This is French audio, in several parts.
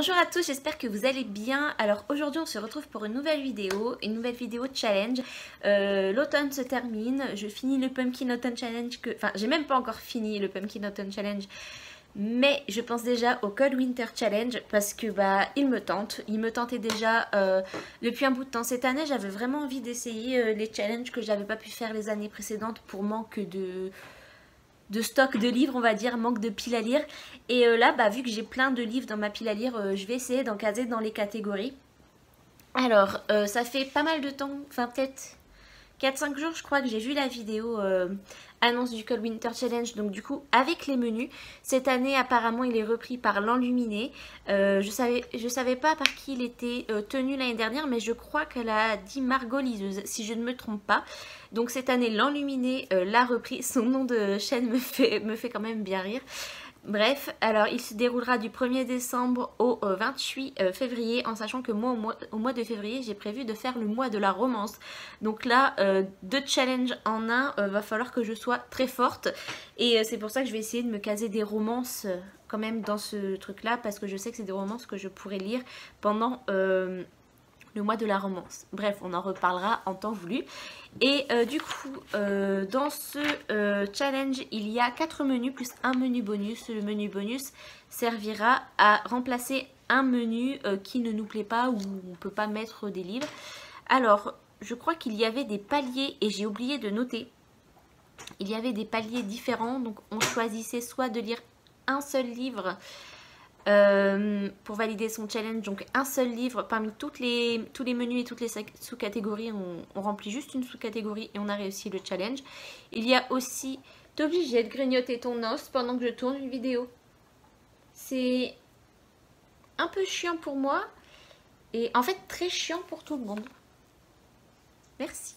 Bonjour à tous, j'espère que vous allez bien. Alors aujourd'hui on se retrouve pour une nouvelle vidéo challenge. L'automne se termine, je finis le Pumpkin Autumn Challenge, enfin j'ai même pas encore fini le Pumpkin Autumn Challenge, mais je pense déjà au Cold Winter Challenge parce que il me tentait déjà depuis un bout de temps. Cette année j'avais vraiment envie d'essayer les challenges que j'avais pas pu faire les années précédentes pour manque de stock de livres, on va dire, manque de pile à lire. Et là, vu que j'ai plein de livres dans ma pile à lire, je vais essayer d'en caser dans les catégories. Alors, ça fait pas mal de temps, enfin peut-être 4-5 jours, je crois que j'ai vu la vidéo annonce du Cold Winter Challenge, donc du coup avec les menus. Cette année apparemment il est repris par l'Enluminé. Je savais pas par qui il était tenu l'année dernière, mais je crois qu'elle a dit Margot Liseuse, si je ne me trompe pas. Donc cette année l'Enluminé l'a repris, son nom de chaîne me fait quand même bien rire. Bref, alors il se déroulera du 1er décembre au 28 février, en sachant que moi au mois de février j'ai prévu de faire le mois de la romance. Donc là, 2 challenges en un, va falloir que je sois très forte. Et c'est pour ça que je vais essayer de me caser des romances quand même dans ce truc là, parce que je sais que c'est des romances que je pourrais lire pendant le mois de la romance. Bref, on en reparlera en temps voulu. Et du coup, dans ce challenge, il y a 4 menus plus un menu bonus. Le menu bonus servira à remplacer un menu qui ne nous plaît pas, ou on ne peut pas mettre des livres. Alors, je crois qu'il y avait des paliers et j'ai oublié de noter. Il y avait des paliers différents, donc on choisissait soit de lire un seul livre pour valider son challenge, donc un seul livre parmi tous les menus et toutes les sous-catégories. On remplit juste une sous-catégorie et on a réussi le challenge. Il y a aussi, t'es obligé de grignoter ton os pendant que je tourne une vidéo. C'est un peu chiant pour moi et en fait très chiant pour tout le monde. Merci.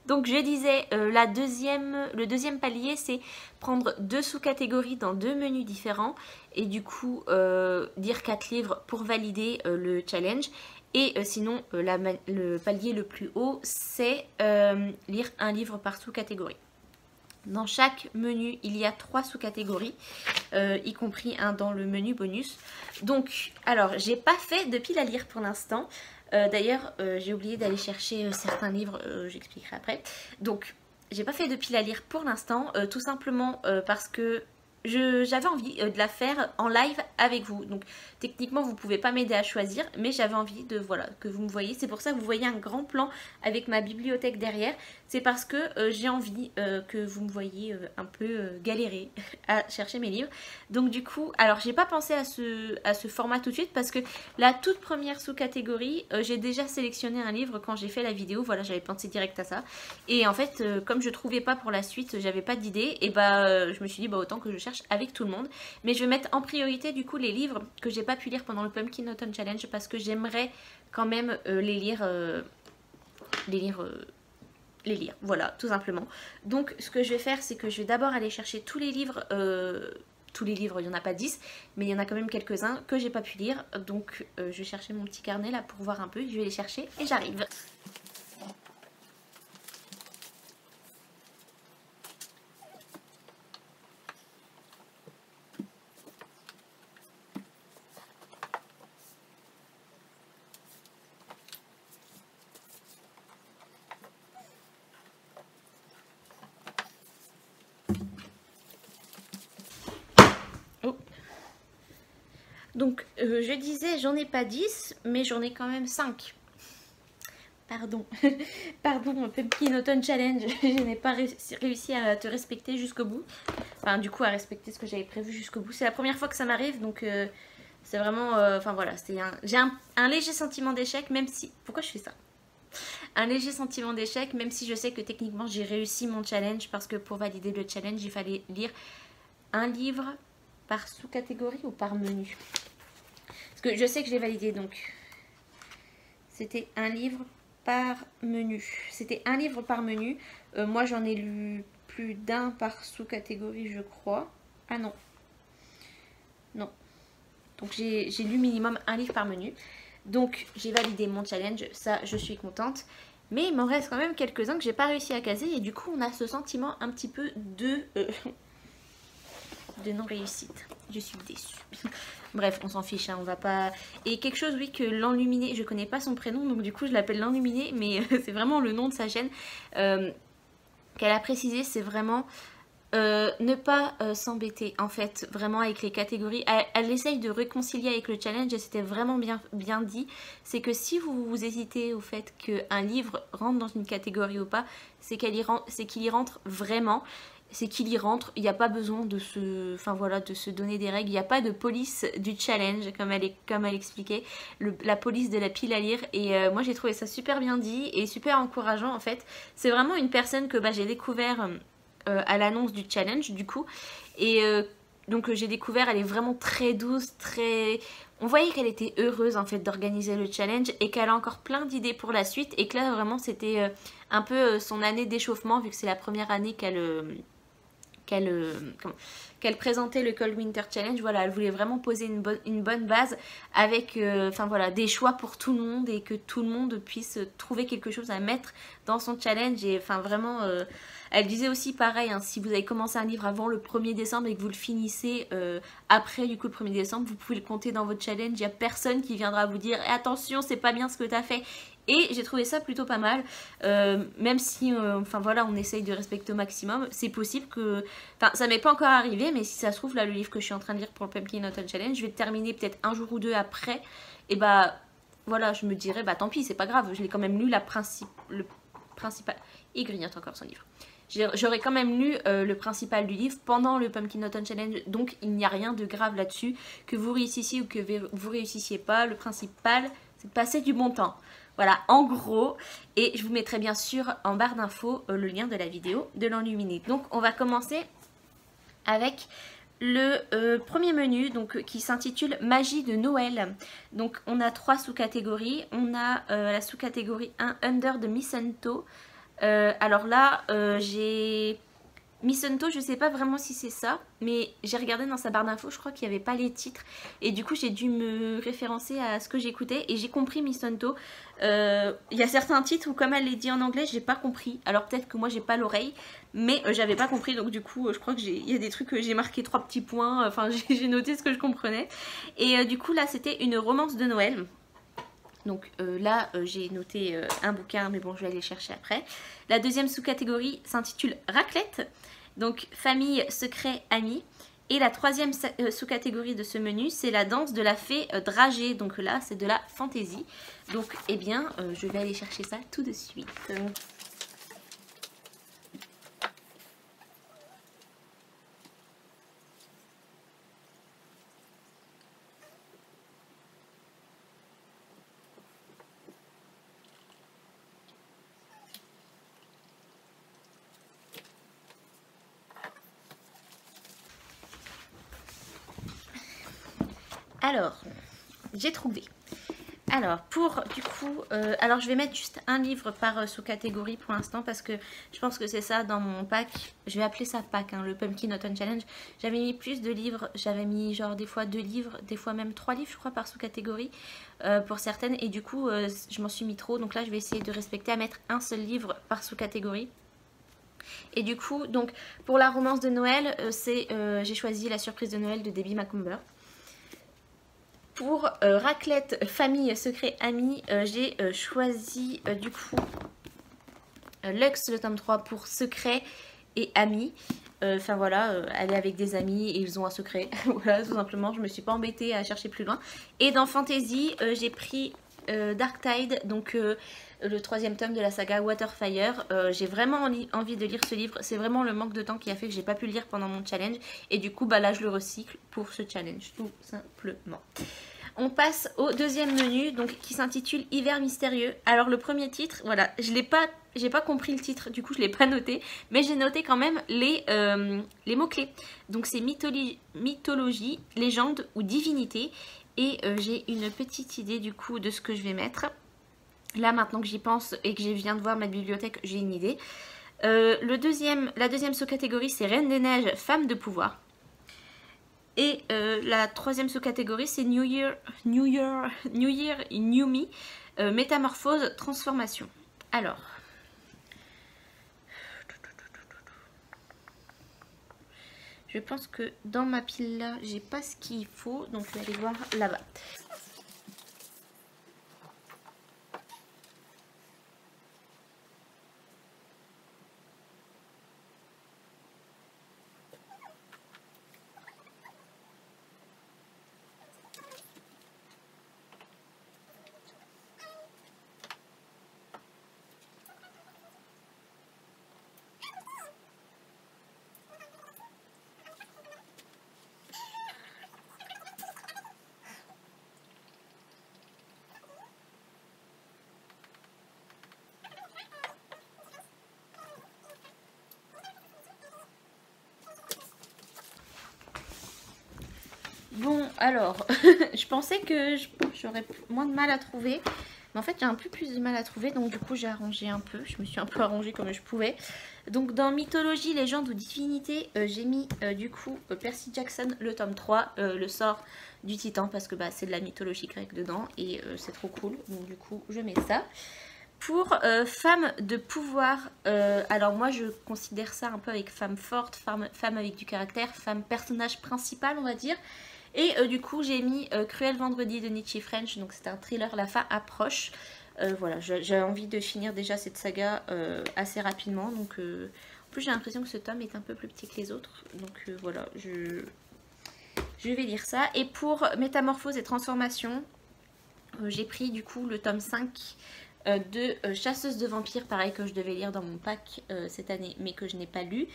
Donc je disais, le deuxième palier, c'est prendre 2 sous-catégories dans 2 menus différents et du coup lire 4 livres pour valider le challenge. Et sinon, le palier le plus haut, c'est lire un livre par sous-catégorie. Dans chaque menu, il y a 3 sous-catégories, y compris un dans le menu bonus. Donc, alors, j'ai pas fait de pile à lire pour l'instant. D'ailleurs, j'ai oublié d'aller chercher certains livres, j'expliquerai après. Donc, j'ai pas fait de pile à lire pour l'instant, tout simplement parce que j'avais envie de la faire en live avec vous. Donc, techniquement, vous pouvez pas m'aider à choisir, mais j'avais envie de, voilà, que vous me voyez. C'est pour ça que vous voyez un grand plan avec ma bibliothèque derrière. C'est parce que j'ai envie que vous me voyez un peu galérer à chercher mes livres. Donc du coup, alors j'ai pas pensé à ce format tout de suite parce que la toute première sous-catégorie, j'ai déjà sélectionné un livre quand j'ai fait la vidéo. Voilà, j'avais pensé direct à ça. Et en fait, comme je trouvais pas pour la suite, j'avais pas d'idée. Et je me suis dit, autant que je cherche avec tout le monde. Mais je vais mettre en priorité du coup les livres que j'ai pas pu lire pendant le Pumpkin Autumn Challenge parce que j'aimerais quand même les lire, voilà, tout simplement. Donc ce que je vais faire, c'est que je vais d'abord aller chercher tous les livres, il n'y en a pas 10, mais il y en a quand même quelques-uns que j'ai pas pu lire. Donc je vais chercher mon petit carnet là pour voir un peu, je vais les chercher et j'arrive. Donc je disais j'en ai pas 10, mais j'en ai quand même 5. Pardon, pardon, Pumpkin Autumn Challenge, je n'ai pas réussi à te respecter jusqu'au bout. Enfin du coup à respecter ce que j'avais prévu jusqu'au bout. C'est la première fois que ça m'arrive, donc c'est vraiment, enfin voilà, j'ai un léger sentiment d'échec, même si, pourquoi je fais ça? Un léger sentiment d'échec, même si je sais que techniquement j'ai réussi mon challenge, parce que pour valider le challenge il fallait lire un livre par sous-catégorie ou par menu. Parce que je sais que je l'ai validé, donc c'était un livre par menu. C'était un livre par menu. Moi j'en ai lu plus d'un par sous-catégorie, je crois. Ah non. Non. Donc j'ai lu minimum un livre par menu. Donc j'ai validé mon challenge, ça je suis contente. Mais il m'en reste quand même quelques-uns que j'ai pas réussi à caser. Et du coup on a ce sentiment un petit peu de de non-réussite. Je suis déçue. Bref, on s'en fiche, hein, on va pas... Et quelque chose, oui, que l'enluminé, je connais pas son prénom, donc du coup je l'appelle l'enluminé, mais c'est vraiment le nom de sa chaîne. Qu'elle a précisé, c'est vraiment... ne pas s'embêter en fait vraiment avec les catégories. Elle essaye de réconcilier avec le challenge et c'était vraiment bien dit. C'est que si vous hésitez au fait qu'un livre rentre dans une catégorie ou pas, c'est qu'il y rentre vraiment. C'est qu'il y rentre, il n'y a pas besoin de se donner des règles, il n'y a pas de police du challenge comme elle expliquait, la police de la pile à lire. Et moi j'ai trouvé ça super bien dit et super encourageant en fait. C'est vraiment une personne que j'ai découvert à l'annonce du challenge du coup, et donc j'ai découvert, elle est vraiment très douce, on voyait qu'elle était heureuse en fait d'organiser le challenge et qu'elle a encore plein d'idées pour la suite, et que là vraiment c'était un peu son année d'échauffement vu que c'est la première année qu'elle présentait le Cold Winter Challenge. Voilà, elle voulait vraiment poser une bonne base avec des choix pour tout le monde et que tout le monde puisse trouver quelque chose à mettre dans son challenge. Et vraiment, elle disait aussi pareil, hein, si vous avez commencé un livre avant le 1er décembre et que vous le finissez après du coup le 1er décembre, vous pouvez le compter dans votre challenge. Il n'y a personne qui viendra vous dire attention, c'est pas bien ce que tu as fait. Et j'ai trouvé ça plutôt pas mal, même si on essaye de respecter au maximum. C'est possible que, ça m'est pas encore arrivé, mais si ça se trouve là le livre que je suis en train de lire pour le Pumpkin Autumn Challenge, je vais terminer peut-être un jour ou deux après, et voilà, je me dirais tant pis, c'est pas grave, je l'ai quand même lu le principal, il grignote encore son livre. J'aurais quand même lu le principal du livre pendant le Pumpkin Autumn Challenge, donc il n'y a rien de grave là-dessus. Que vous réussissiez ou que vous réussissiez pas, le principal c'est de passer du bon temps. Voilà, en gros, et je vous mettrai bien sûr en barre d'infos le lien de la vidéo de l'enluminé. Donc on va commencer avec le premier menu qui s'intitule Magie de Noël. Donc on a 3 sous-catégories. On a la sous-catégorie 1 Under de Missanto. Alors là, j'ai... Missanto, je sais pas vraiment si c'est ça, mais j'ai regardé dans sa barre d'infos, je crois qu'il n'y avait pas les titres. Et du coup, j'ai dû me référencer à ce que j'écoutais et j'ai compris Missanto. Il y a certains titres où, comme elle les dit en anglais, j'ai pas compris. Alors peut-être que moi, j'ai pas l'oreille, mais j'avais pas compris. Donc du coup, je crois qu'il y a des trucs que j'ai marqué 3 petits points. Enfin, j'ai noté ce que je comprenais. Et du coup, là, c'était une romance de Noël. Donc là, j'ai noté un bouquin, mais bon, je vais aller chercher après. La deuxième sous-catégorie s'intitule Raclette. Donc famille, secret, amis. Et la troisième sous-catégorie de ce menu, c'est la danse de la fée dragée. Donc là, c'est de la fantaisie. Donc, eh bien, je vais aller chercher ça tout de suite. Alors, j'ai trouvé. Alors, alors je vais mettre juste un livre par sous-catégorie pour l'instant parce que je pense que c'est ça dans mon pack. Je vais appeler ça pack, hein, le Pumpkin Autumn Challenge. J'avais mis plus de livres, j'avais mis genre des fois 2 livres, des fois même 3 livres je crois par sous-catégorie pour certaines. Et du coup, je m'en suis mis trop. Donc là, je vais essayer de respecter à mettre un seul livre par sous-catégorie. Et du coup, donc pour la romance de Noël, j'ai choisi La surprise de Noël de Debbie Macomber. Pour Raclette, famille, secret, amis, j'ai choisi du coup Lux, le tome 3 pour secret et amis. Enfin voilà, elle est avec des amis et ils ont un secret. Voilà, tout simplement, je me suis pas embêtée à chercher plus loin. Et dans Fantasy, j'ai pris Dark Tide, donc le 3e tome de la saga Waterfire. J'ai vraiment envie de lire ce livre. C'est vraiment le manque de temps qui a fait que j'ai pas pu le lire pendant mon challenge. Et du coup, là, je le recycle pour ce challenge, tout simplement. On passe au deuxième menu, donc qui s'intitule Hiver mystérieux. Alors le premier titre, voilà, j'ai pas compris le titre, du coup je l'ai pas noté, mais j'ai noté quand même les mots-clés. Donc c'est mythologie, légende ou divinité. Et j'ai une petite idée du coup de ce que je vais mettre. Là maintenant que j'y pense et que je viens de voir ma bibliothèque, j'ai une idée. La deuxième sous-catégorie c'est Reine des Neiges, femme de pouvoir. Et la troisième sous-catégorie c'est New Year, New Me, métamorphose, transformation. Alors, Je pense que dans ma pile là, j'ai pas ce qu'il faut, donc je vais aller voir là-bas. Bon, alors, je pensais que j'aurais moins de mal à trouver. Mais en fait, j'ai un peu plus de mal à trouver. Donc, du coup, j'ai arrangé un peu. Je me suis un peu arrangée comme je pouvais. Donc, dans Mythologie, Légende ou Divinité, j'ai mis, du coup, Percy Jackson, le tome 3, le sort du titan. Parce que bah, c'est de la mythologie grecque dedans. Et c'est trop cool. Donc, du coup, je mets ça. Pour femme de pouvoir, alors moi je considère ça un peu avec femme forte, femme avec du caractère, femme personnage principal on va dire. Et du coup j'ai mis Cruel Vendredi de Nietzsche French, donc c'est un thriller, la fin approche. Voilà, j'ai envie de finir déjà cette saga assez rapidement. Donc en plus j'ai l'impression que ce tome est un peu plus petit que les autres. Donc voilà, je vais lire ça. Et pour Métamorphose et Transformation, j'ai pris du coup le tome 5 de Chasseuse de vampires, pareil que je devais lire dans mon pack cette année mais que je n'ai pas lu.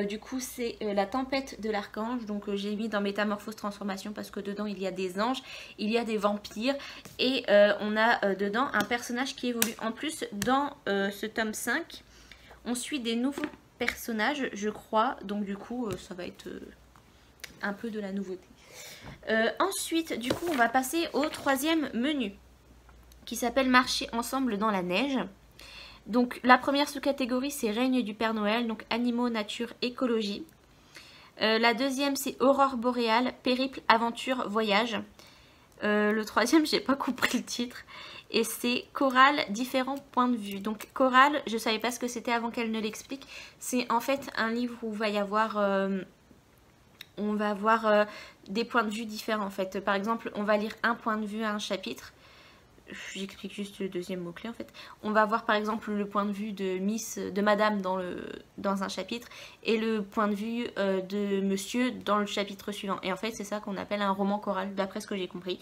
Du coup c'est La tempête de l'archange, donc j'ai mis dans Métamorphose Transformation parce que dedans il y a des anges, il y a des vampires et on a dedans un personnage qui évolue. En plus dans ce tome 5 on suit des nouveaux personnages je crois, donc du coup ça va être un peu de la nouveauté. Ensuite du coup on va passer au troisième menu qui s'appelle Marcher ensemble dans la neige. Donc la première sous-catégorie c'est Règne du Père Noël, donc animaux, nature, écologie. La deuxième c'est Aurore boréale, périple, aventure, voyage. Le troisième j'ai pas compris le titre. Et c'est Chorale, différents points de vue. Donc Chorale, je savais pas ce que c'était avant qu'elle ne l'explique. C'est en fait un livre où va y avoir... on va avoir des points de vue différents en fait. Par exemple, on va lire un point de vue à un chapitre. J'explique juste le deuxième mot-clé en fait. On va voir par exemple le point de vue de madame dans un chapitre et le point de vue de monsieur dans le chapitre suivant. Et en fait c'est ça qu'on appelle un roman choral d'après ce que j'ai compris.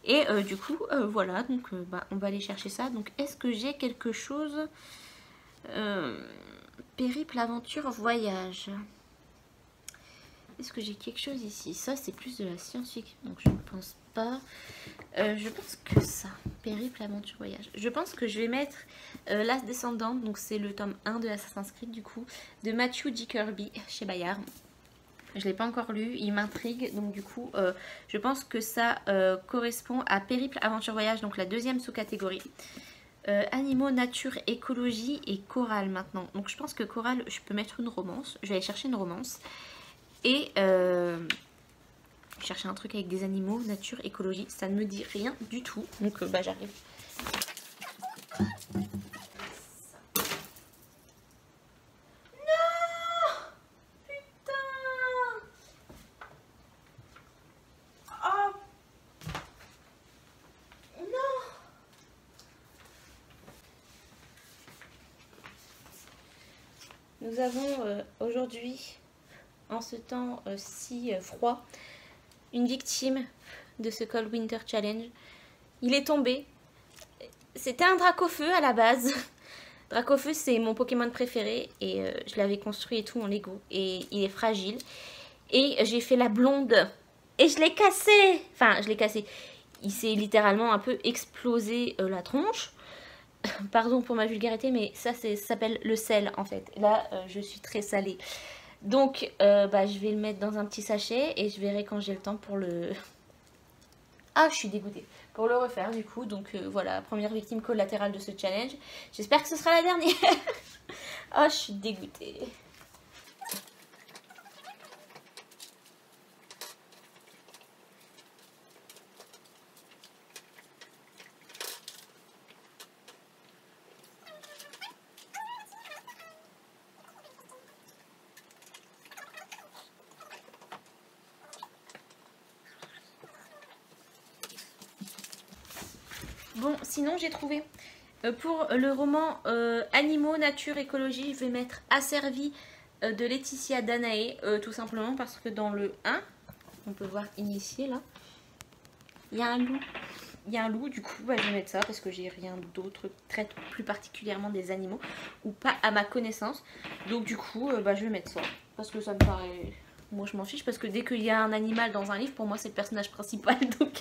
Et du coup voilà, donc on va aller chercher ça. Donc est-ce que j'ai quelque chose périple, aventure, voyage. Est-ce que j'ai quelque chose ici? Ça c'est plus de la science-fiction donc je ne pense pas. Je pense que ça, périple, aventure, voyage. Je pense que je vais mettre L'As descendante, donc c'est le tome 1 de Assassin's Creed du coup, de Matthew J. Kirby chez Bayard. Je ne l'ai pas encore lu, il m'intrigue, donc du coup je pense que ça correspond à périple, aventure, voyage, donc la deuxième sous-catégorie. Animaux, nature, écologie et chorale maintenant. Donc je pense que chorale, je peux mettre une romance, je vais aller chercher une romance. Et... chercher un truc avec des animaux, nature, écologie, ça ne me dit rien du tout. Donc bah j'arrive. Non! Putain! Oh! Non! Nous avons aujourd'hui, en ce temps si froid, une victime de ce Cold Winter Challenge. Il est tombé. C'était un Dracofeu à la base. Dracofeu c'est mon Pokémon préféré et je l'avais construit et tout en Lego. Et il est fragile. Et j'ai fait la blonde. Et je l'ai cassé. Enfin je l'ai cassé. Il s'est littéralement un peu explosé la tronche. Pardon pour ma vulgarité mais ça s'appelle le sel en fait. Là je suis très salée. Donc, je vais le mettre dans un petit sachet et je verrai quand j'ai le temps pour le... Ah, je suis dégoûtée. Pour le refaire, du coup. Donc, voilà, première victime collatérale de ce challenge. J'espère que ce sera la dernière. Oh, je suis dégoûtée. Bon, sinon j'ai trouvé pour le roman Animaux, Nature, Écologie, je vais mettre Asservie de Laetitia Danaé, tout simplement parce que dans le 1, on peut voir initié là, il y a un loup. Il y a un loup, du coup bah, je vais mettre ça parce que j'ai rien d'autre qui traite plus particulièrement des animaux ou pas à ma connaissance. Donc du coup bah, je vais mettre ça parce que ça me paraît... Moi je m'en fiche parce que dès qu'il y a un animal dans un livre, pour moi c'est le personnage principal donc...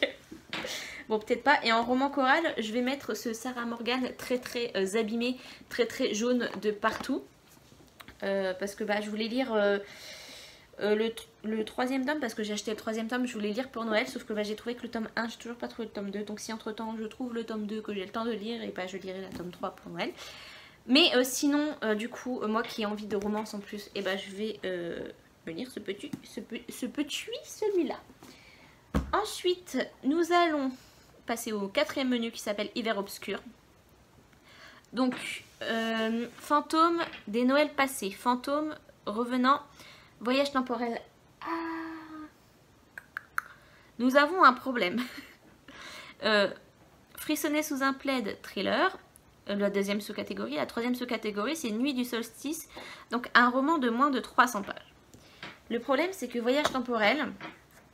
Bon peut-être pas. Et en roman choral, je vais mettre ce Sarah Morgan très très abîmé, très très jaune de partout. Parce que bah, je voulais lire... le troisième tome, parce que j'ai acheté le troisième tome, je voulais lire pour Noël, sauf que bah, j'ai trouvé que le tome 1, j'ai toujours pas trouvé le tome 2, donc si entre temps je trouve le tome 2 que j'ai le temps de lire, et bah je lirai la tome 3 pour Noël. Mais sinon, du coup, moi qui ai envie de romance en plus, et bah je vais me lire celui-là. Ensuite, nous allons passer au quatrième menu qui s'appelle Hiver obscur. Donc, fantôme des Noëls passés, fantôme revenant... Voyage temporel. Ah. Nous avons un problème. Frissonner sous un plaid, thriller. La deuxième sous-catégorie. La troisième sous-catégorie, c'est Nuit du solstice. Donc un roman de moins de 300 pages. Le problème, c'est que voyage temporel,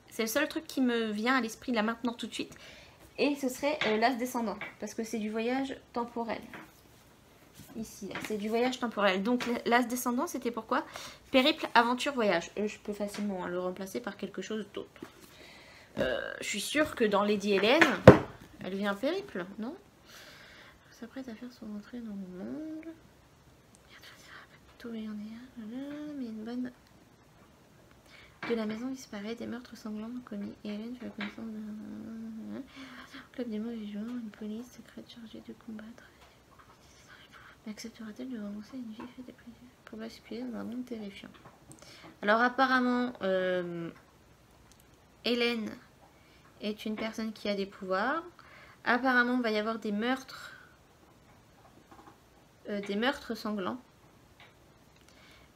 c'est le seul truc qui me vient à l'esprit là maintenant tout de suite. Et ce serait l'As descendant. Parce que c'est du voyage temporel. Ici, c'est du voyage temporel. Donc l'As descendant, c'était pourquoi? Périple, aventure, voyage. Je peux facilement le remplacer par quelque chose d'autre. Je suis sûre que dans Lady Hélène, elle vient périple, non? S'apprête à faire son entrée dans le monde. Tout est en mais une bonne... De la maison disparaît, des meurtres sanglants commis. Et Hélène fait la connaissance de... Club des mauvais jours, une police secrète chargée de combattre. Acceptera-t-elle de renoncer à une vie faite de plaisir pour basculer dans un monde terrifiant? Alors apparemment, Hélène est une personne qui a des pouvoirs. Apparemment, il va y avoir des meurtres sanglants.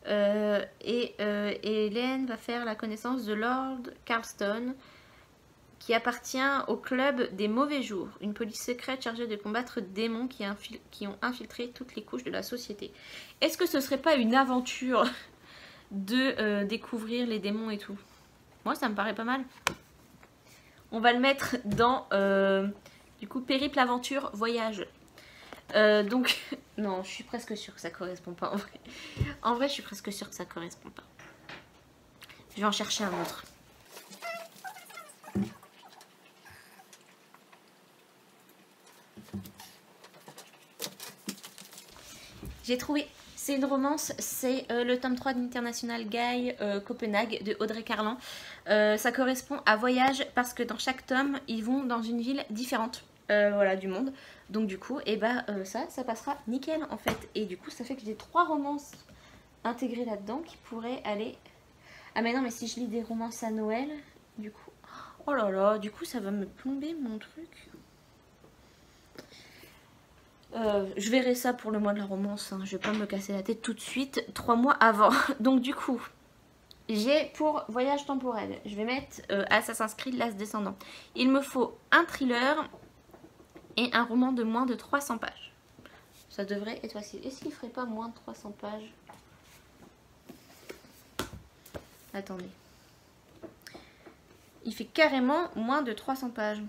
Et Hélène va faire la connaissance de Lord Carlston, qui appartient au club des mauvais jours, une police secrète chargée de combattre des démons qui ont infiltré toutes les couches de la société. Est-ce que ce serait pas une aventure de découvrir les démons et tout? Moi, ça me paraît pas mal. On va le mettre dans, du coup, périple, aventure, voyage. Donc, non, je suis presque sûre que ça correspond pas en vrai. En vrai, je suis presque sûre que ça correspond pas. Je vais en chercher un autre. J'ai trouvé, c'est une romance, c'est le tome 3 d'International Guy Copenhague de Audrey Carlan. Ça correspond à voyage parce que dans chaque tome, ils vont dans une ville différente voilà, du monde. Donc du coup, et bah, ça passera nickel en fait. Et du coup, ça fait que j'ai 3 romances intégrées là-dedans qui pourraient aller... Ah mais non, mais si je lis des romances à Noël, du coup... Oh là là, du coup, ça va me plomber mon truc. Je verrai ça pour le mois de la romance, hein. Je vais pas me casser la tête tout de suite, 3 mois avant. Donc du coup, j'ai pour voyage temporel, je vais mettre Assassin's Creed l'As descendant. Il me faut un thriller et un roman de moins de 300 pages. Ça devrait être facile. Est-ce qu'il ferait pas moins de 300 pages? Attendez. Il fait carrément moins de 300 pages.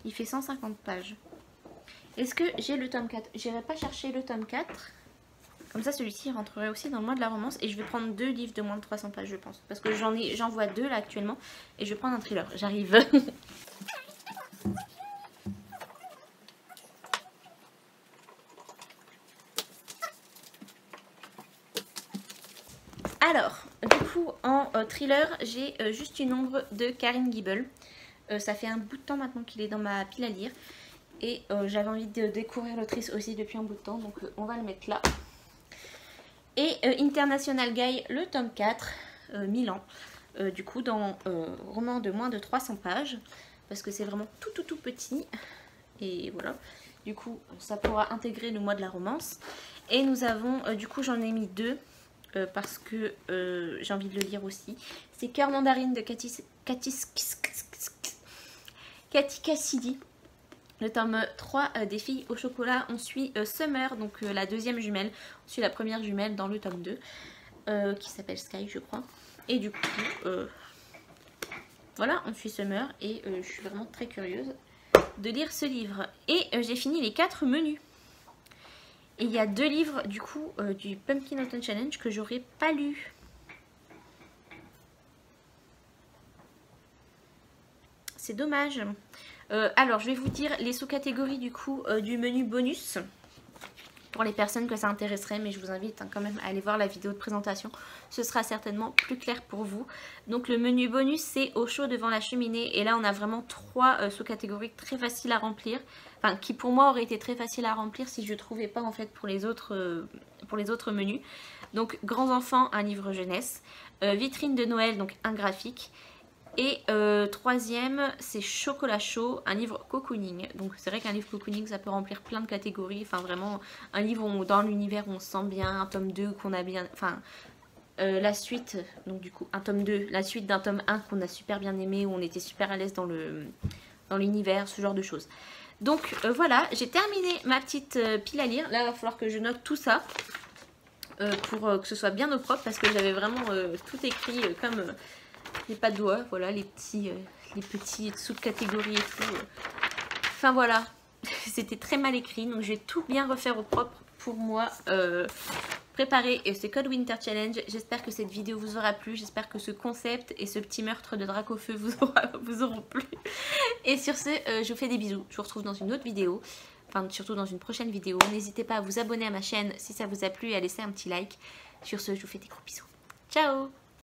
Il fait 150 pages. Est-ce que j'ai le tome 4? J'irai pas chercher le tome 4. Comme ça, celui-ci rentrerait aussi dans le mois de la romance. Et je vais prendre 2 livres de moins de 300 pages, je pense. Parce que j'en vois 2 là actuellement. Et je vais prendre un thriller. J'arrive. Alors, du coup, en thriller, j'ai juste une ombre de Karine Gibel. Ça fait un bout de temps maintenant qu'il est dans ma pile à lire. Et j'avais envie de découvrir l'autrice aussi depuis un bout de temps. Donc on va le mettre là. Et International Guy, le tome 4, Milan. Du coup, dans roman de moins de 300 pages. Parce que c'est vraiment tout petit. Et voilà. Du coup, ça pourra intégrer le mois de la romance. Et nous avons, du coup, j'en ai mis 2. Parce que j'ai envie de le lire aussi. C'est Cœur mandarine de Katis... Cathy Cassidy. Le tome 3 des filles au chocolat. On suit Summer, donc la deuxième jumelle. On suit la première jumelle dans le tome 2. Qui s'appelle Sky, je crois. Et du coup, voilà, on suit Summer. Et je suis vraiment très curieuse de lire ce livre. Et j'ai fini les 4 menus. Et il y a 2 livres du coup du Pumpkin Autumn Challenge que j'aurais pas lu. C'est dommage. Alors je vais vous dire les sous-catégories du coup du menu bonus. Pour les personnes que ça intéresserait, mais je vous invite quand même à aller voir la vidéo de présentation. Ce sera certainement plus clair pour vous. Donc le menu bonus, c'est au chaud devant la cheminée. Et là, on a vraiment 3 sous-catégories très faciles à remplir. Enfin, qui pour moi auraient été très faciles à remplir si je ne trouvais pas en fait pour les autres menus. Donc grands enfants, un livre jeunesse. Vitrine de Noël, donc un graphique. Et troisième, c'est Chocolat chaud, un livre cocooning. Donc c'est vrai qu'un livre cocooning, ça peut remplir plein de catégories. Enfin vraiment, un livre où, dans l'univers où on se sent bien, un tome 2 qu'on a bien... Enfin, la suite, donc du coup, un tome 2, la suite d'un tome 1 qu'on a super bien aimé, où on était super à l'aise dans l'univers, ce genre de choses. Donc voilà, j'ai terminé ma petite pile à lire. Là, il va falloir que je note tout ça pour que ce soit bien au propre, parce que j'avais vraiment tout écrit comme... les pas de doigts, voilà, les petits sous-catégories et tout. Enfin voilà, c'était très mal écrit, donc je vais tout bien refaire au propre pour moi préparer ce Cold Winter Challenge. J'espère que cette vidéo vous aura plu, j'espère que ce concept et ce petit meurtre de drac au feu vous auront plu. Et sur ce, je vous fais des bisous, je vous retrouve dans une autre vidéo, enfin surtout dans une prochaine vidéo. N'hésitez pas à vous abonner à ma chaîne si ça vous a plu et à laisser un petit like. Sur ce, je vous fais des gros bisous. Ciao!